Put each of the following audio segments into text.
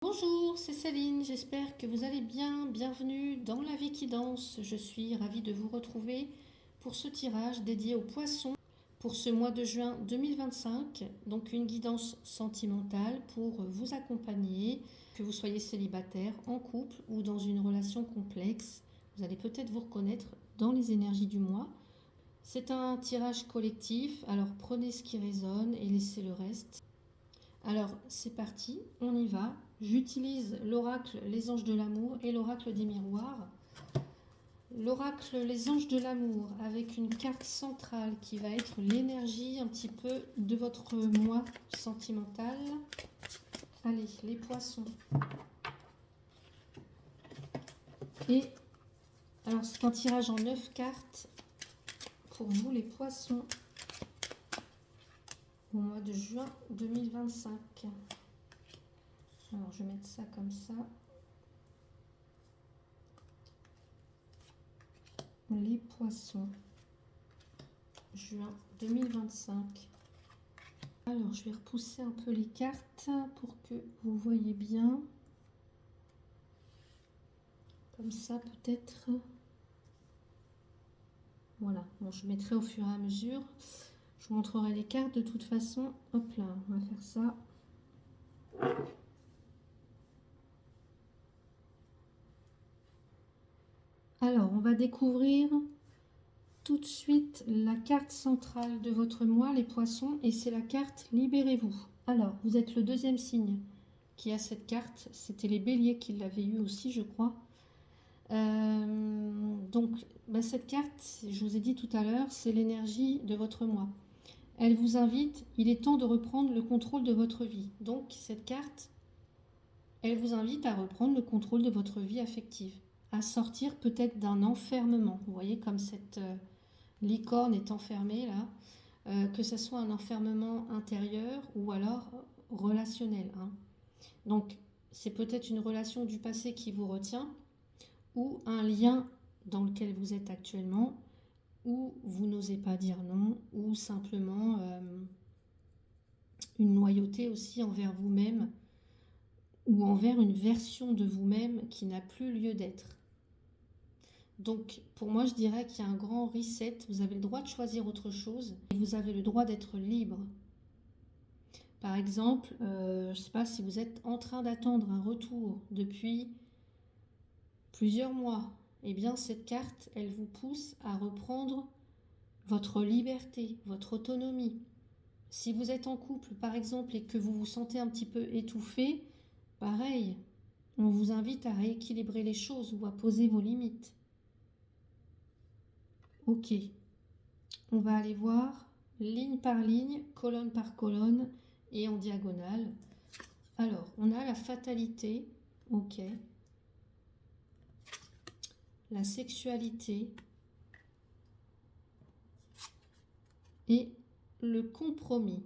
Bonjour, c'est Céline, j'espère que vous allez bien. Bienvenue dans La vie qui danse. Je suis ravie de vous retrouver pour ce tirage dédié aux poissons pour ce mois de juin 2025. Donc une guidance sentimentale pour vous accompagner, que vous soyez célibataire, en couple ou dans une relation complexe. Vous allez peut-être vous reconnaître dans les énergies du mois. C'est un tirage collectif, alors prenez ce qui résonne et laissez le reste. Alors, c'est parti, on y va. J'utilise l'oracle Les Anges de l'amour et l'oracle des miroirs. L'oracle Les Anges de l'amour avec une carte centrale qui va être l'énergie un petit peu de votre moi sentimental. Allez, les poissons. Et alors, c'est un tirage en 9 cartes pour vous, les poissons, au mois de juin 2025. Alors, je vais mettre ça comme ça. Les poissons, juin 2025. Alors, je vais repousser un peu les cartes pour que vous voyez bien. Comme ça, peut-être. Voilà, bon, je mettrai au fur et à mesure. Je vous montrerai les cartes de toute façon. Hop là, on va faire ça. Alors, on va découvrir tout de suite la carte centrale de votre mois, les poissons, et c'est la carte Libérez-vous. Alors, vous êtes le deuxième signe qui a cette carte. C'était les béliers qui l'avaient eu aussi, je crois. Donc, cette carte, je vous ai dit tout à l'heure, c'est l'énergie de votre moi. Elle vous invite, il est temps de reprendre le contrôle de votre vie. Donc, cette carte, elle vous invite à reprendre le contrôle de votre vie affective, à sortir peut-être d'un enfermement. Vous voyez comme cette licorne est enfermée là, que ce soit un enfermement intérieur ou alors relationnel. Donc, c'est peut-être une relation du passé qui vous retient ou un lien dans lequel vous êtes actuellement, où vous n'osez pas dire non, ou simplement une loyauté aussi envers vous-même, ou envers une version de vous-même qui n'a plus lieu d'être. Donc pour moi je dirais qu'il y a un grand reset, vous avez le droit de choisir autre chose, et vous avez le droit d'être libre. Par exemple, je ne sais pas si vous êtes en train d'attendre un retour depuis plusieurs mois, eh bien cette carte, elle vous pousse à reprendre votre liberté, votre autonomie. Si vous êtes en couple, par exemple, et que vous vous sentez un petit peu étouffé, pareil, on vous invite à rééquilibrer les choses ou à poser vos limites. Ok, on va aller voir ligne par ligne, colonne par colonne et en diagonale. Alors, on a la fatalité, ok, la sexualité et le compromis,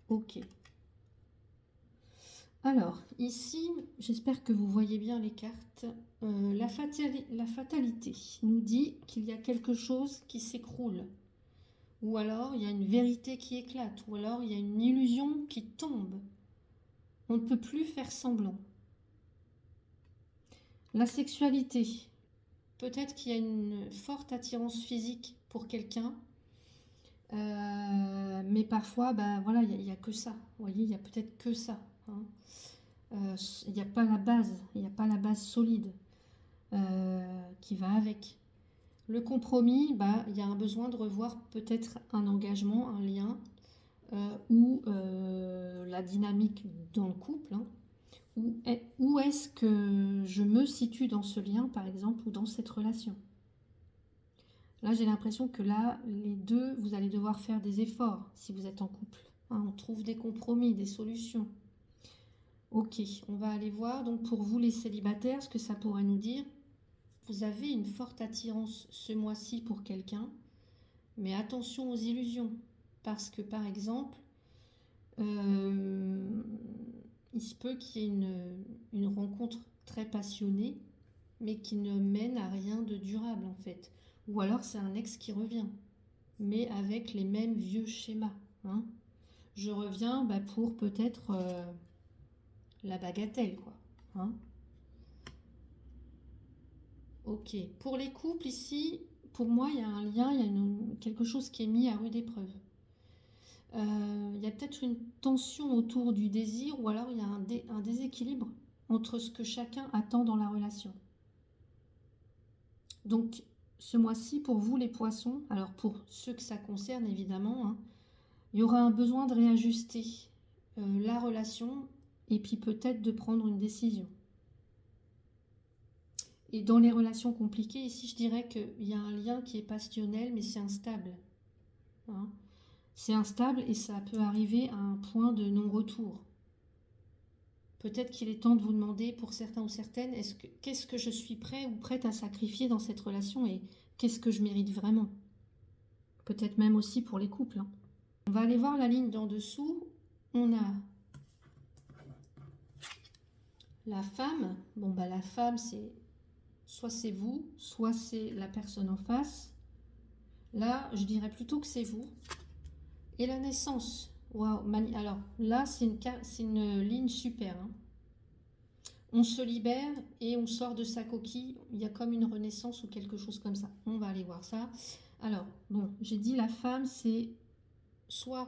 ok. Alors, ici, j'espère que vous voyez bien les cartes. La fatalité nous dit qu'il y a quelque chose qui s'écroule. Ou alors, il y a une vérité qui éclate. Ou alors, il y a une illusion qui tombe. On ne peut plus faire semblant. La sexualité. Peut-être qu'il y a une forte attirance physique pour quelqu'un. Mais parfois, voilà, il n'y a que ça. Vous voyez, il y a peut-être que ça. Il n'y a pas la base, il n'y a pas la base solide qui va avec. Le compromis, il y a un besoin de revoir peut-être un engagement, un lien, ou la dynamique dans le couple. Où est-ce que je me situe dans ce lien, par exemple, ou dans cette relation? Là, j'ai l'impression que là, les deux, vous allez devoir faire des efforts si vous êtes en couple. On trouve des compromis, des solutions. Ok, on va aller voir donc pour vous les célibataires ce que ça pourrait nous dire. Vous avez une forte attirance ce mois-ci pour quelqu'un, mais attention aux illusions. Parce que par exemple, il se peut qu'il y ait une rencontre très passionnée, mais qui ne mène à rien de durable en fait. Ou alors c'est un ex qui revient, mais avec les mêmes vieux schémas. Je reviens pour peut-être la bagatelle, quoi. hein. Ok. Pour les couples ici, pour moi, il y a un lien, il y a quelque chose qui est mis à rude épreuve. Il y a peut-être une tension autour du désir ou alors il y a un déséquilibre entre ce que chacun attend dans la relation. Donc, ce mois-ci, pour vous les poissons, alors pour ceux que ça concerne évidemment, hein, il y aura un besoin de réajuster la relation et puis peut-être de prendre une décision. Et dans les relations compliquées, ici je dirais qu'il y a un lien qui est passionnel mais c'est instable, hein. C'est instable et ça peut arriver à un point de non-retour. Peut-être qu'il est temps de vous demander pour certains ou certaines, qu'est-ce que je suis prêt ou prête à sacrifier dans cette relation et qu'est-ce que je mérite vraiment? Peut-être même aussi pour les couples, hein. On va aller voir la ligne d'en dessous. On a la femme. Bon, bah la femme, soit c'est vous, soit c'est la personne en face. Là, je dirais plutôt que c'est vous. Et la naissance. Waouh. Alors là, c'est une ligne super, hein. On se libère et on sort de sa coquille. Il y a comme une renaissance ou quelque chose comme ça. On va aller voir ça. Alors, bon, j'ai dit la femme, c'est soit,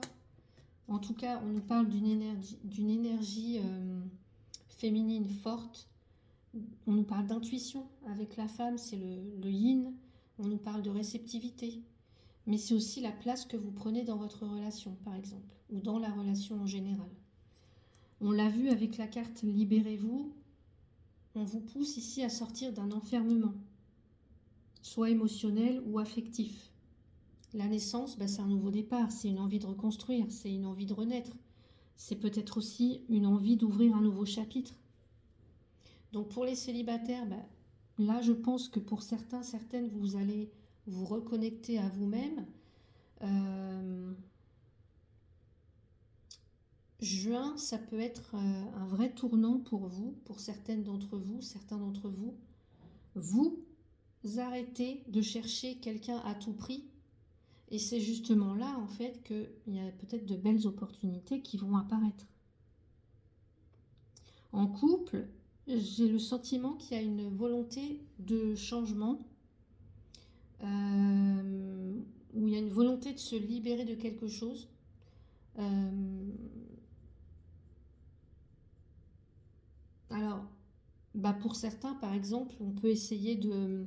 en tout cas, on nous parle d'une énergie féminine forte. On nous parle d'intuition. Avec la femme, c'est le yin. On nous parle de réceptivité. Mais c'est aussi la place que vous prenez dans votre relation, par exemple, ou dans la relation en général. On l'a vu avec la carte Libérez-vous. On vous pousse ici à sortir d'un enfermement, soit émotionnel ou affectif. La naissance, bah, c'est un nouveau départ, c'est une envie de reconstruire, c'est une envie de renaître. C'est peut-être aussi une envie d'ouvrir un nouveau chapitre. Donc pour les célibataires, bah, là je pense que pour certains, certaines, vous allez vous reconnecter à vous-même. Juin, ça peut être un vrai tournant pour vous, pour certaines d'entre vous, certains d'entre vous. Vous arrêtez de chercher quelqu'un à tout prix. Et c'est justement là, en fait, qu'il y a peut-être de belles opportunités qui vont apparaître. En couple, j'ai le sentiment qu'il y a une volonté de changement, où il y a une volonté de se libérer de quelque chose. Alors, bah pour certains, par exemple, on peut essayer de,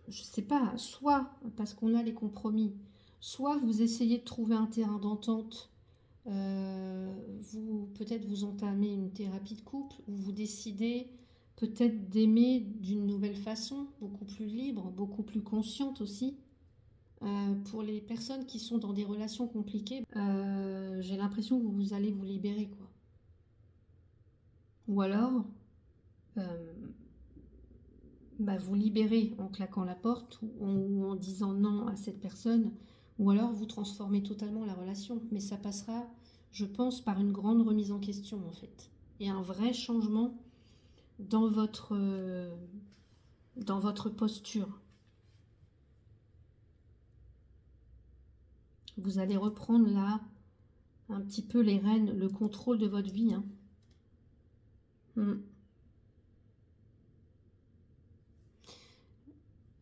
je sais pas, soit parce qu'on a les compromis, soit vous essayez de trouver un terrain d'entente, peut-être vous entamez une thérapie de couple, ou vous décidez peut-être d'aimer d'une nouvelle façon, beaucoup plus libre, beaucoup plus consciente aussi. Pour les personnes qui sont dans des relations compliquées, j'ai l'impression que vous allez vous libérer, quoi. Ou alors, bah, vous libérer en claquant la porte ou en disant non à cette personne, ou alors vous transformez totalement la relation. Mais ça passera, je pense, par une grande remise en question, en fait. Et un vrai changement dans votre posture. Vous allez reprendre là un petit peu les rênes, le contrôle de votre vie, hein.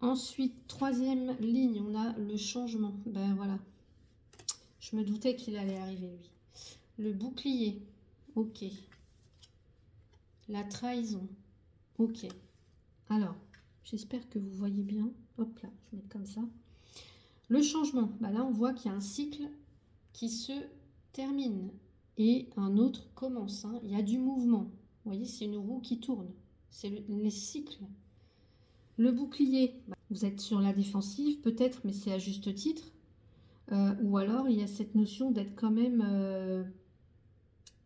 Ensuite, troisième ligne, on a le changement. Ben voilà, je me doutais qu'il allait arriver, lui. Le bouclier, ok. La trahison, ok. Alors, j'espère que vous voyez bien. Hop là, je vais mettre comme ça. Le changement, ben là on voit qu'il y a un cycle qui se termine et un autre commence, hein. Il y a du mouvement. Vous voyez, c'est une roue qui tourne. C'est les cycles. Le bouclier, vous êtes sur la défensive peut-être, mais c'est à juste titre. Ou alors il y a cette notion d'être quand même,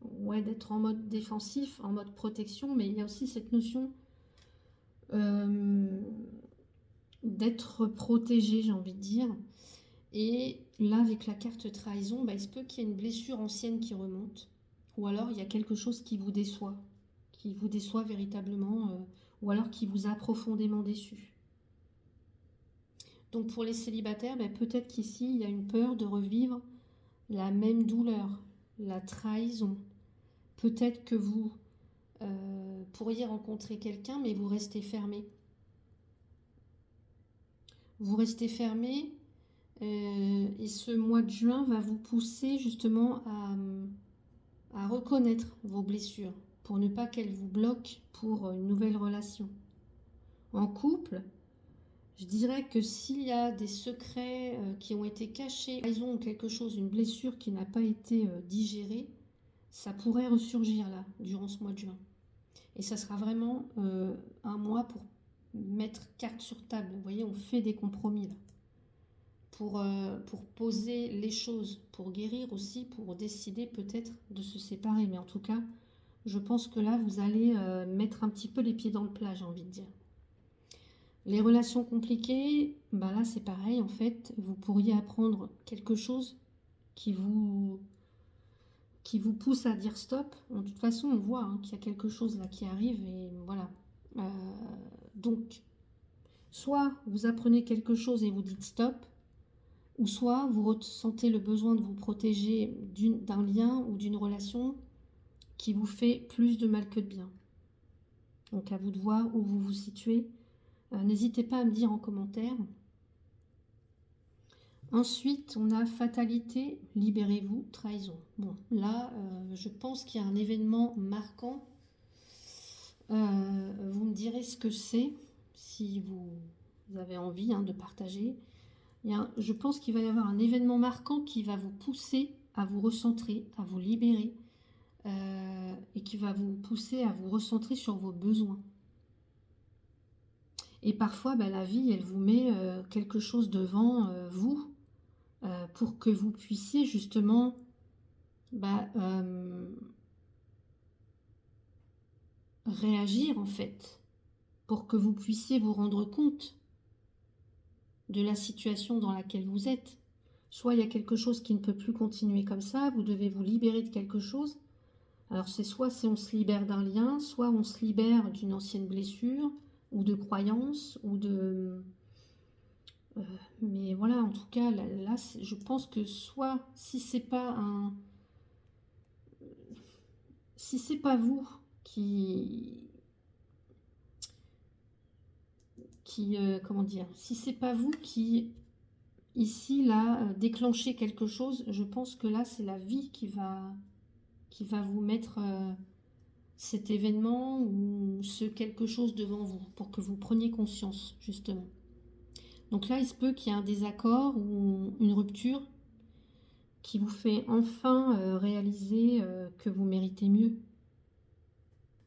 ouais, d'être en mode défensif, en mode protection, mais il y a aussi cette notion d'être protégé, j'ai envie de dire. Et là, avec la carte trahison, bah, il se peut qu'il y ait une blessure ancienne qui remonte. Ou alors il y a quelque chose qui vous déçoit véritablement, ou alors qui vous a profondément déçu. Donc pour les célibataires, bah, peut-être qu'ici, il y a une peur de revivre la même douleur, la trahison. Peut-être que vous pourriez rencontrer quelqu'un, mais vous restez fermé. Vous restez fermé et ce mois de juin va vous pousser justement à reconnaître vos blessures pour ne pas qu'elles vous bloquent pour une nouvelle relation. En couple, je dirais que s'il y a des secrets qui ont été cachés, trahison ou quelque chose, une blessure qui n'a pas été digérée, ça pourrait ressurgir là, durant ce mois de juin. Et ça sera vraiment un mois pour mettre carte sur table. Vous voyez, on fait des compromis là. Pour poser les choses, pour guérir aussi, pour décider peut-être de se séparer. Mais en tout cas, je pense que là, vous allez mettre un petit peu les pieds dans le plat, j'ai envie de dire. Les relations compliquées, bah là c'est pareil en fait. Vous pourriez apprendre quelque chose qui vous pousse à dire stop. De toute façon, on voit hein, qu'il y a quelque chose là qui arrive et voilà. Donc, soit vous apprenez quelque chose et vous dites stop, ou soit vous ressentez le besoin de vous protéger d'un lien ou d'une relation qui vous fait plus de mal que de bien. Donc à vous de voir où vous vous situez. N'hésitez pas à me dire en commentaire. Ensuite, on a fatalité, libérez-vous, trahison. Bon, là, je pense qu'il y a un événement marquant. Vous me direz ce que c'est, si vous avez envie hein, de partager. Je pense qu'il va y avoir un événement marquant qui va vous pousser à vous recentrer, à vous libérer, et qui va vous pousser à vous recentrer sur vos besoins. Et parfois, la vie, elle vous met quelque chose devant vous pour que vous puissiez justement réagir en fait, pour que vous puissiez vous rendre compte de la situation dans laquelle vous êtes. Soit il y a quelque chose qui ne peut plus continuer comme ça, vous devez vous libérer de quelque chose. Alors c'est soit si on se libère d'un lien, soit on se libère d'une ancienne blessure, ou de croyances, ou de... mais voilà, en tout cas, là je pense que soit, si c'est pas vous comment dire, si c'est pas vous qui ici là déclenchez quelque chose, je pense que là c'est la vie qui va vous mettre cet événement ou ce quelque chose devant vous pour que vous preniez conscience justement. Donc là il se peut qu'il y ait un désaccord ou une rupture qui vous fait enfin réaliser que vous méritez mieux.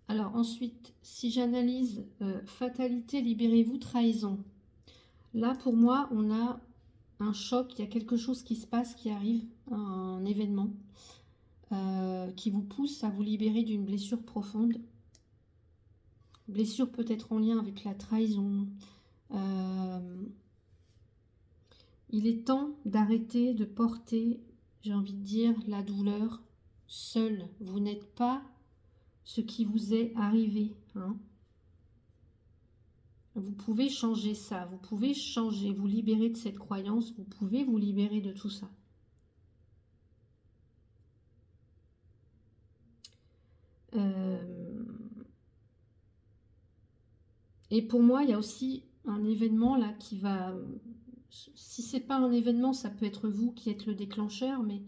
Alors ensuite, si j'analyse fatalité, libérez-vous, trahison. Là pour moi, on a un choc, il y a quelque chose qui se passe, qui arrive, un événement qui vous pousse à vous libérer d'une blessure profonde. Blessure peut-être en lien avec la trahison. Il est temps d'arrêter de porter, j'ai envie de dire, la douleur seul. Vous n'êtes pas ce qui vous est arrivé. Hein. Vous pouvez changer ça, vous pouvez changer, vous libérer de cette croyance, vous pouvez vous libérer de tout ça. Et pour moi, il y a aussi un événement là qui va... Si c'est pas un événement, ça peut être vous qui êtes le déclencheur, mais...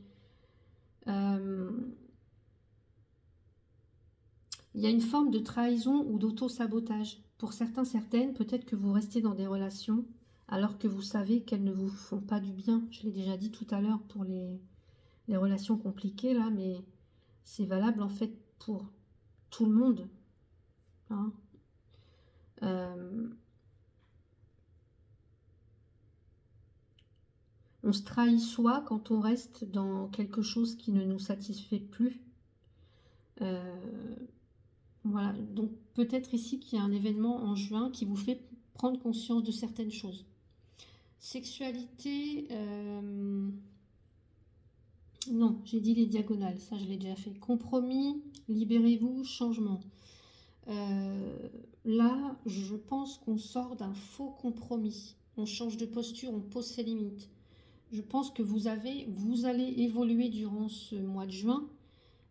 il y a une forme de trahison ou d'auto-sabotage. Pour certains, certaines, peut-être que vous restez dans des relations alors que vous savez qu'elles ne vous font pas du bien. Je l'ai déjà dit tout à l'heure pour les relations compliquées, là, mais c'est valable en fait pour tout le monde. Hein. On se trahit soi quand on reste dans quelque chose qui ne nous satisfait plus. Voilà, donc peut-être ici qu'il y a un événement en juin qui vous fait prendre conscience de certaines choses. Sexualité, non, j'ai dit les diagonales, ça je l'ai déjà fait. Compromis, libérez-vous, changement. Là, je pense qu'on sort d'un faux compromis. On change de posture, on pose ses limites. Je pense que vous allez évoluer durant ce mois de juin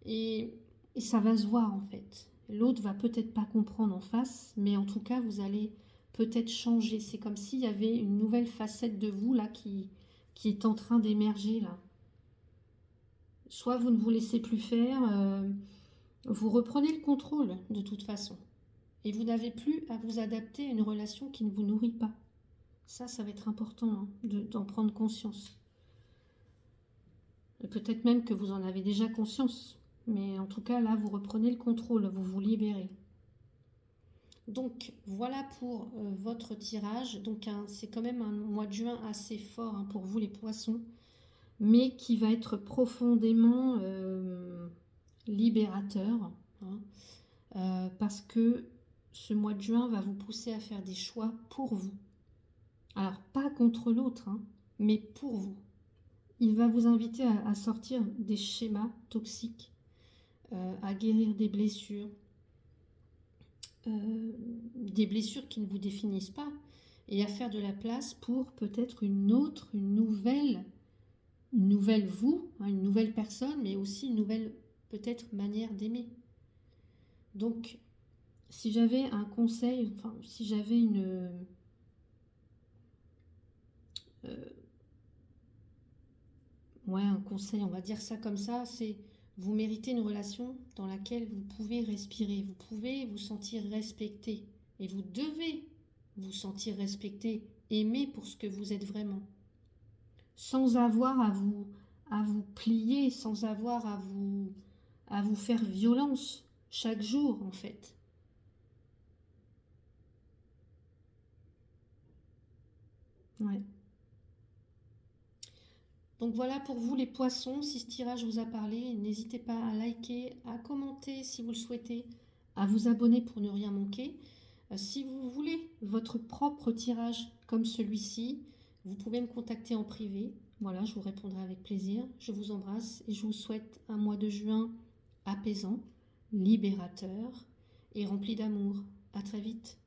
et ça va se voir en fait. L'autre va peut-être pas comprendre en face, mais en tout cas, vous allez peut-être changer. C'est comme s'il y avait une nouvelle facette de vous là qui est en train d'émerger là. Soit vous ne vous laissez plus faire, vous reprenez le contrôle de toute façon. Et vous n'avez plus à vous adapter à une relation qui ne vous nourrit pas. Ça va être important hein, d'en prendre conscience. Peut-être même que vous en avez déjà conscience. Mais en tout cas, là, vous reprenez le contrôle, vous vous libérez. Donc, voilà pour votre tirage. Donc, c'est quand même un mois de juin assez fort hein, pour vous, les poissons. Mais qui va être profondément libérateur. Hein, parce que ce mois de juin va vous pousser à faire des choix pour vous. Alors, pas contre l'autre, hein, mais pour vous. Il va vous inviter à sortir des schémas toxiques, à guérir des blessures qui ne vous définissent pas, et à faire de la place pour peut-être une nouvelle vous, hein, une nouvelle personne, mais aussi une nouvelle peut-être manière d'aimer. Donc, si j'avais un conseil, enfin, si j'avais un conseil, on va dire ça comme ça, c'est vous méritez une relation dans laquelle vous pouvez respirer, vous pouvez vous sentir respecté, et vous devez vous sentir respecté, aimé pour ce que vous êtes vraiment, sans avoir à vous plier, sans avoir à vous faire violence chaque jour en fait. Ouais. Donc voilà pour vous les poissons, si ce tirage vous a parlé, n'hésitez pas à liker, à commenter si vous le souhaitez, à vous abonner pour ne rien manquer. Si vous voulez votre propre tirage comme celui-ci, vous pouvez me contacter en privé. Voilà, je vous répondrai avec plaisir. Je vous embrasse et je vous souhaite un mois de juin apaisant, libérateur et rempli d'amour. À très vite.